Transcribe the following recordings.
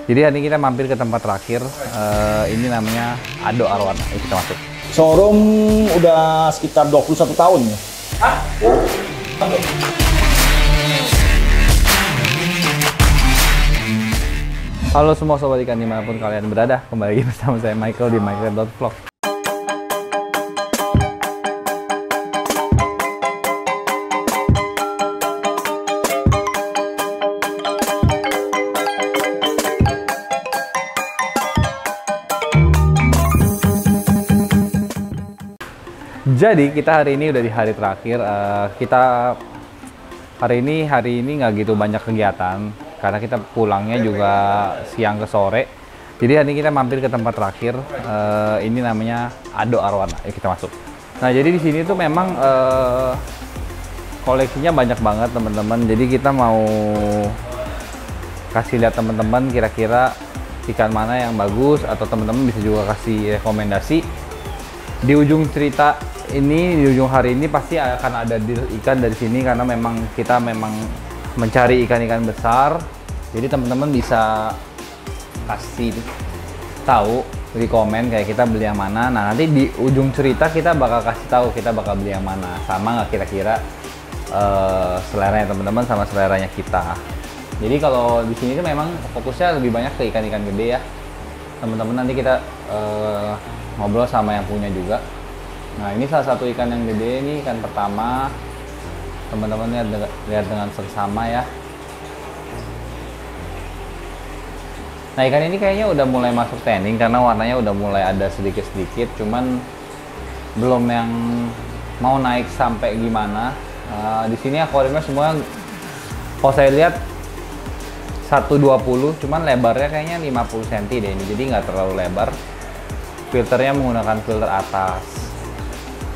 Jadi hari ini kita mampir ke tempat terakhir. Ini namanya Ado Arwana. Ayo kita masuk. Showroom udah sekitar 21 tahun ya. Hah? Halo semua sobat ikan dimanapun kalian berada, kembali lagi bersama saya Michael di Michael.vlog. Jadi kita hari ini udah di hari terakhir. Kita hari ini nggak gitu banyak kegiatan karena kita pulangnya juga siang ke sore. Jadi hari ini kita mampir ke tempat terakhir. Ini namanya Ado Arwana. Ayo kita masuk. Nah jadi di sini tuh memang koleksinya banyak banget teman-teman. Jadi kita mau kasih lihat teman-teman kira-kira ikan mana yang bagus, atau teman-teman bisa juga kasih rekomendasi. Di ujung cerita ini, di ujung hari ini pasti akan ada deal ikan dari sini karena memang kita mencari ikan-ikan besar. Jadi teman-teman bisa kasih tahu di komen kayak kita beli yang mana. Nah nanti di ujung cerita kita bakal kasih tahu kita bakal beli yang mana. Sama nggak kira-kira seleranya teman-teman sama seleranya kita. Jadi kalau di sini tuh memang fokusnya lebih banyak ke ikan-ikan gede ya. Teman-teman nanti kita ngobrol sama yang punya juga. Nah ini salah satu ikan yang gede, ini ikan pertama. Teman-teman lihat dengan seksama ya. Nah ikan ini kayaknya udah mulai masuk tanning karena warnanya udah mulai ada sedikit-sedikit, cuman belum yang mau naik sampai gimana. Di sini akuariumnya semua, kalau saya lihat 120, cuman lebarnya kayaknya 50 cm deh ini, jadi nggak terlalu lebar. Filternya menggunakan filter atas.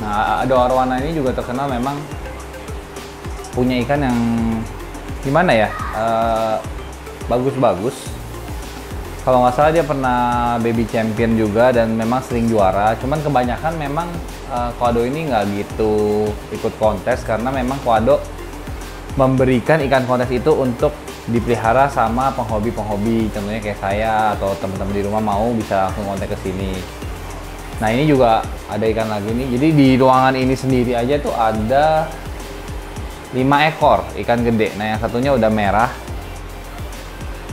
Nah, Ado Arwana ini juga terkenal memang punya ikan yang gimana ya, bagus-bagus. Kalau nggak salah dia pernah baby champion juga dan memang sering juara. Cuman kebanyakan memang Koado ini nggak gitu ikut kontes karena memang Koado memberikan ikan kontes itu untuk dipelihara sama penghobi-penghobi. Contohnya kayak saya atau teman-teman di rumah mau bisa langsung kontak ke sini. Nah ini juga ada ikan lagi nih. Jadi di ruangan ini sendiri aja tuh ada 5 ekor ikan gede. Nah yang satunya udah merah.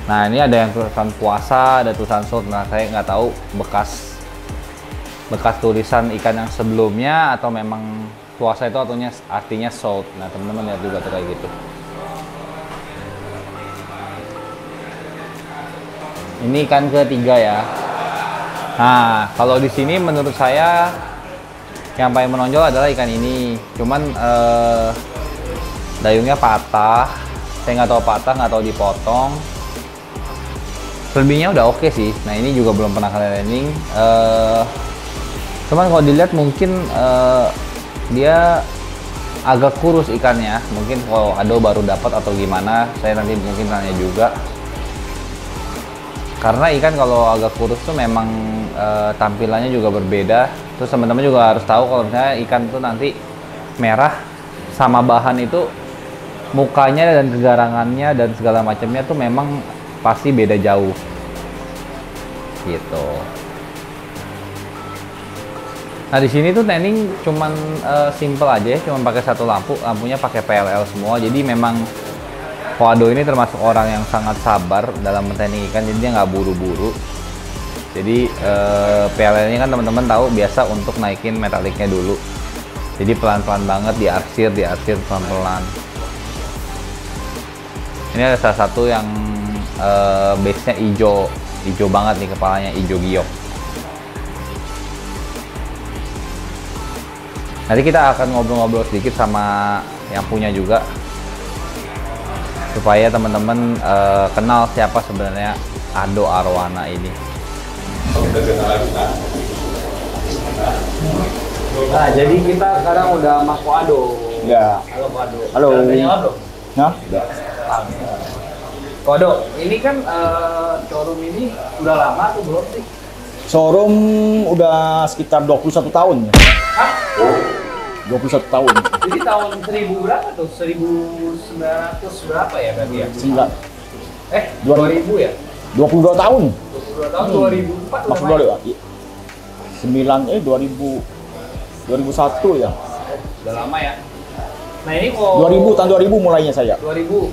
Nah ini ada yang tulisan puasa, ada tulisan sold. Nah saya nggak tahu bekas tulisan ikan yang sebelumnya atau memang puasa itu artinya sold. Nah teman-teman lihat juga tuh kayak gitu. Ini ikan ketiga ya. Nah, kalau di sini menurut saya yang paling menonjol adalah ikan ini. Cuman dayungnya patah. Saya nggak tahu patah, nggak tahu dipotong. Selebihnya udah oke sih. Nah, ini juga belum pernah cleaning. Cuman kalau dilihat mungkin dia agak kurus ikannya. Mungkin kalau Ado baru dapat atau gimana, saya nanti mungkin tanya juga. Karena ikan kalau agak kurus tuh memang tampilannya juga berbeda. Terus teman-teman juga harus tahu kalau misalnya ikan tuh nanti merah sama bahan itu mukanya dan kegarangannya dan segala macamnya tuh memang pasti beda jauh. Gitu. Nah di sini tuh tanning cuman simple aja, cuman pakai satu lampu, lampunya pakai PLL semua. Jadi memang Koado ini termasuk orang yang sangat sabar dalam men-tanning ikan, jadi dia nggak buru-buru. Jadi PLL ini kan teman-teman tahu biasa untuk naikin metaliknya dulu. Jadi pelan-pelan banget diarsir pelan-pelan. Ini ada salah satu yang base-nya hijau banget nih, kepalanya hijau giok. Nanti kita akan ngobrol-ngobrol sedikit sama yang punya juga, supaya teman-teman kenal siapa sebenarnya Ado Arwana ini. Nah, jadi kita sekarang udah sama Koado. Ya. Halo Koado. Halo. Nah, Koado, ini kan showroom ini udah lama atau belum sih? showroom udah sekitar 21 tahun ya. Hah? 21 tahun. Jadi tahun 1000 berapa tuh? 1900 berapa ya berarti ya? 2000 2000 ya? 22 tahun. 22 tahun, 2004 udah Masuk main. 2001 ya. Udah lama ya. Nah ini kok 2000 tahun 2000 mulainya saya. 2000.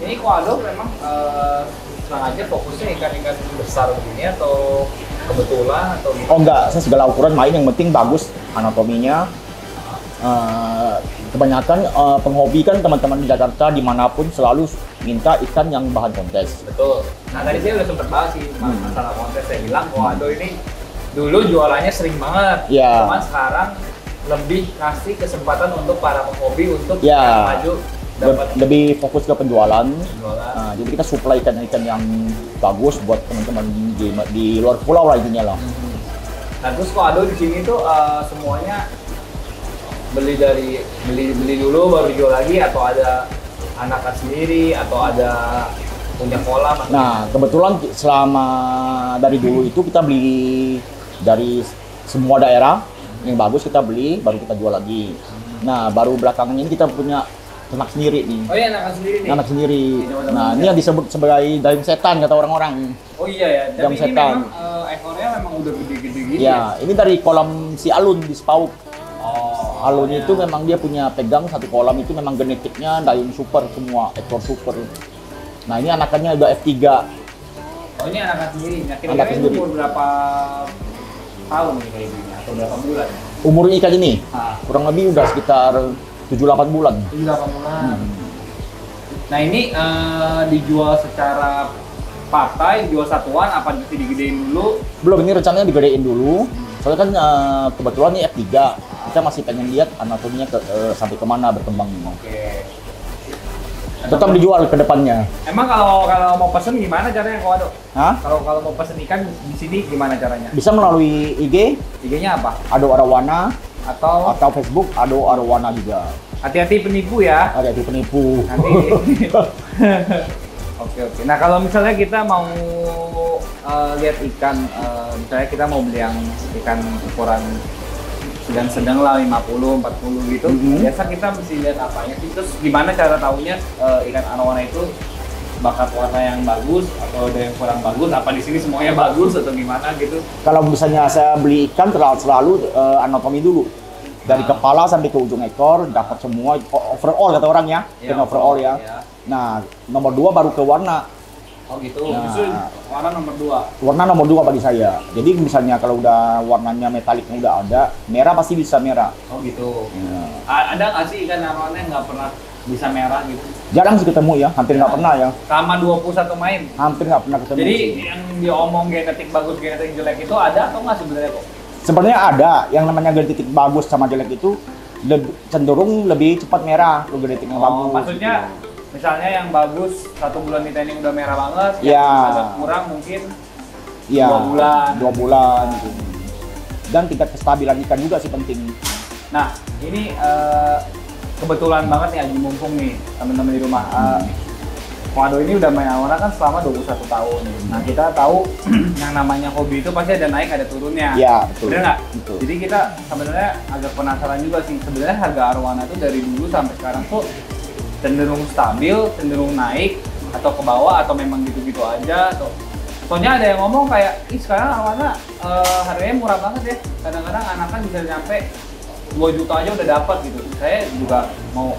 Ini kok Aldo memang sengaja fokusnya ikan-ikan besar begini atau kebetulan atau Oh enggak, saya segala ukuran main yang penting bagus anatominya. Kebanyakan penghobi kan teman-teman di Jakarta dimanapun selalu minta ikan yang bahan kontes. betul. Nah tadi saya udah sempat bahas sih masalah kontes. Saya bilang kok Aldo ini dulu jualannya sering banget. Ya. Cuman sekarang lebih kasih kesempatan untuk para penghobi untuk Ya. maju dapat Lebih fokus ke penjualan. jualan. Nah, jadi kita supply ikan-ikan yang bagus buat teman-teman di luar pulau lah intinya lah. Nah terus kok Aldo di sini tuh semuanya beli dulu baru dijual lagi atau ada anakan sendiri atau ada punya kolam atau Nah, kebetulan selama dari dulu itu kita beli dari semua daerah yang bagus kita beli, baru kita jual lagi. Nah, baru belakangan ini kita punya ternak sendiri nih. oh iya anakan sendiri nih. Anak sendiri. Di Jawa Tengah Nah, ini ya? yang disebut sebagai dayung setan kata orang-orang. Oh iya ya, Jam tapi ini setan. memang ekornya memang udah gede-gede gitu Ya, ini dari kolam si Alun di Spauk. Oh, Alun ya. itu memang dia punya pegang satu kolam itu memang genetiknya dayung super semua, ekor super. Nah, ini anakannya udah F3. Oh ini anakan sendiri. Nah Anak kira-kira sendiri. umur berapa tahun nih kayak gini atau berapa bulan? Umur ikan ini Ah, kurang lebih udah sekitar 7-8 bulan. 7-8 bulan. Nah ini dijual secara partai, dijual satuan apa digedein dulu? Belum, ini rencananya digedein dulu. Soalnya kan kebetulan ini F3. Kita masih pengen lihat anatominya sampai kemana berkembangnya. Oke. Tetap dijual ke depannya. Emang kalau mau pesen gimana caranya kok Ado? Hah? Kalau mau pesen ikan di sini gimana caranya? Bisa melalui IG, IG-nya apa? Ado Arwana, Atau atau Facebook Ado Arwana juga. hati-hati penipu ya. Ada itu penipu. Nanti. Oke. Nah kalau misalnya kita mau lihat ikan, misalnya kita mau beli yang ikan ukuran sedang-sedang lah 50, 40 gitu. Biasa kita mesti lihat apanya sih? Terus gimana cara taunya ikan arowana itu bakat warna yang bagus atau ada yang kurang bagus? Apa di sini semuanya bagus atau gimana gitu? Kalau misalnya saya beli ikan selalu anatomi dulu. Dari kepala sampai ke ujung ekor dapat semua overall kata orang ya, Ya, dan overall ya. ya. Nah, nomor 2 baru ke warna. Oh gitu. Nah. Justru warna nomor 2. Warna nomor 2 bagi saya. Jadi misalnya kalau udah warnanya metaliknya udah ada, merah pasti bisa merah. Oh gitu. Ya. Ada nggak sih ikan arowana yang nggak pernah bisa merah gitu? Jarang sih ketemu ya, hampir nggak pernah ya. Sama 21 main. Hampir nggak pernah ketemu. Jadi sih. yang diomong genetik bagus, genetik jelek itu ada atau nggak sebenarnya kok? Sebenarnya ada yang namanya genetik bagus sama jelek itu cenderung lebih cepat merah kalau genetiknya bagus. Maksudnya misalnya yang bagus 1 bulan di training udah merah banget, Ya. yang agak kurang mungkin Iya, 2 bulan. 2 bulan gitu. Dan tingkat kestabilan ikan juga sih penting. Nah ini kebetulan banget nih Haji mumpung nih teman-teman di rumah. Komodo ini udah main arowana kan selama 21 tahun. Nah kita tahu yang namanya hobi itu pasti ada naik ada turunnya. Iya, betul. Bener nggak? Betul. Jadi kita sebenarnya agak penasaran juga sih sebenarnya harga arowana itu dari dulu sampai sekarang tuh cenderung stabil, cenderung naik atau ke bawah atau memang gitu-gitu aja atau soalnya ada yang ngomong kayak ih sekarang arowana harganya murah banget ya. Kadang-kadang anakan bisa nyampe 2 juta aja udah dapat gitu. Saya juga mau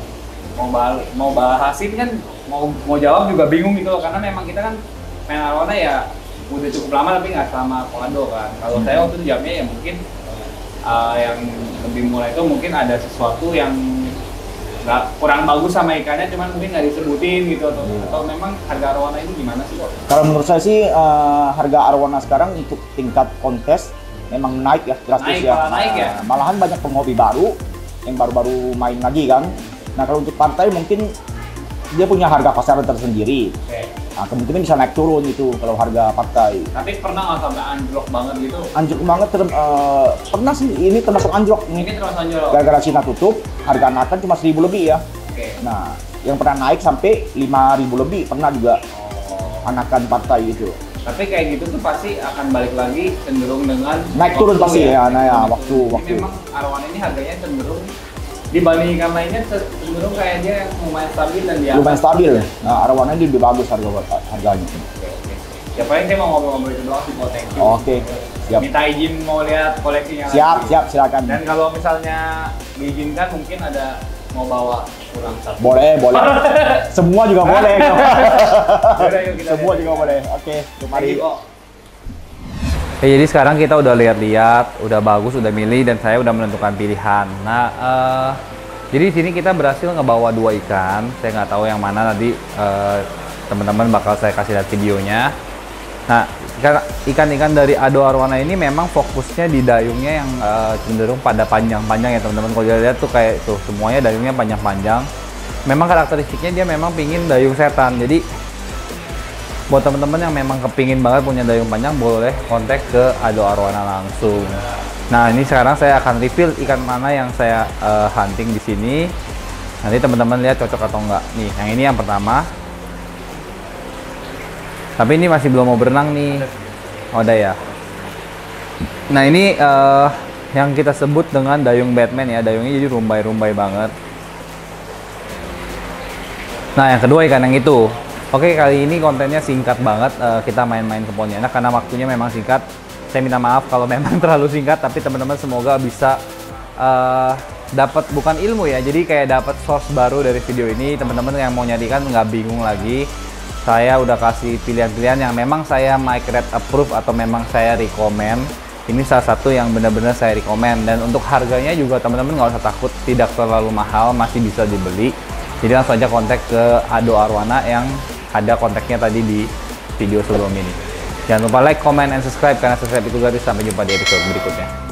bahas ini kan mau jawab juga bingung gitu loh karena memang kita kan main arowana ya udah cukup lama tapi nggak sama Komodo kan. Kalau saya waktu itu jawabnya ya mungkin yang lebih murah itu mungkin ada sesuatu yang nggak kurang bagus sama ikannya cuman mungkin nggak disebutin gitu atau memang harga arowana itu gimana sih kok? Kalau menurut saya sih harga arowana sekarang untuk tingkat kontes memang naik ya, drastis Naik, ya. malah naik ya? Malahan banyak penghobi baru yang baru-baru main lagi kan. Nah kalau untuk partai mungkin dia punya harga pasaran tersendiri. Oke. Nah, kemungkinan bisa naik turun itu kalau harga partai. Tapi pernah nggak sampai anjlok banget gitu? Anjlok banget, pernah sih ini termasuk anjlok Ini nih. termasuk anjlok. Gara-gara Cina tutup, harga anakan cuma 1.000 lebih ya. Oke. Nah, yang pernah naik sampai 5.000 lebih pernah juga Oh. anakan partai itu. Tapi kayak gitu tuh pasti akan balik lagi cenderung dengan Naik turun waktu pasti ya, nah ya, Naik turun. waktu. Ini memang arowana ini harganya cenderung dibanding ikan lainnya cenderung kayak dia yang lumayan stabil dan dia Lumayan stabil. Nah, arowana ini lebih bagus harganya. Oke. Ya paling saya mau ngobrol-ngobrol itu doang sih, mau thank you. Oke, siap. Minta izin mau lihat koleksinya Siap, lagi. siap, silakan. Dan kalau misalnya diizinkan mungkin ada mau bawa kurang satu. Boleh, boleh. Semua juga boleh. Yaudah, yuk kita Semua lihat. juga boleh. Oke, mari. Thank you, Kok. Jadi sekarang kita udah lihat-lihat, udah bagus, udah milih, dan saya udah menentukan pilihan. Nah, jadi di sini kita berhasil ngebawa 2 ikan. Saya nggak tahu yang mana nanti teman-teman bakal saya kasih lihat videonya. Nah, ikan-ikan dari Ado Arwana ini memang fokusnya di dayungnya yang cenderung pada panjang-panjang ya teman-teman. Kalau lihat tuh kayak tuh semuanya dayungnya panjang-panjang. Memang karakteristiknya dia memang pingin dayung setan. Jadi buat teman-teman yang memang kepingin banget punya dayung panjang, boleh kontak ke Ado Arwana langsung. Nah, ini sekarang saya akan reveal ikan mana yang saya hunting di sini. Nanti teman-teman lihat cocok atau enggak. Nih, yang ini yang pertama. Tapi ini masih belum mau berenang nih. Oh, udah ya. Nah, ini yang kita sebut dengan dayung Batman ya. Dayungnya jadi rumbai-rumbai banget. Nah, yang kedua ikan yang itu. Oke, kali ini kontennya singkat banget. Kita main-main ke Pontianak karena waktunya memang singkat. Saya minta maaf kalau memang terlalu singkat, tapi teman-teman semoga bisa dapat bukan ilmu ya. Jadi kayak dapat source baru dari video ini. Teman-teman yang mau nyari ikan nggak bingung lagi. Saya udah kasih pilihan-pilihan yang memang saya mic rate approve atau memang saya rekomend. Ini salah satu yang benar-benar saya rekomend, dan untuk harganya juga teman-teman nggak usah takut, tidak terlalu mahal, masih bisa dibeli. Jadi langsung aja kontak ke Ado Arwana yang ada kontaknya tadi di video sebelum ini. Jangan lupa like, comment, and subscribe karena subscribe itu gratis. Sampai jumpa di episode berikutnya.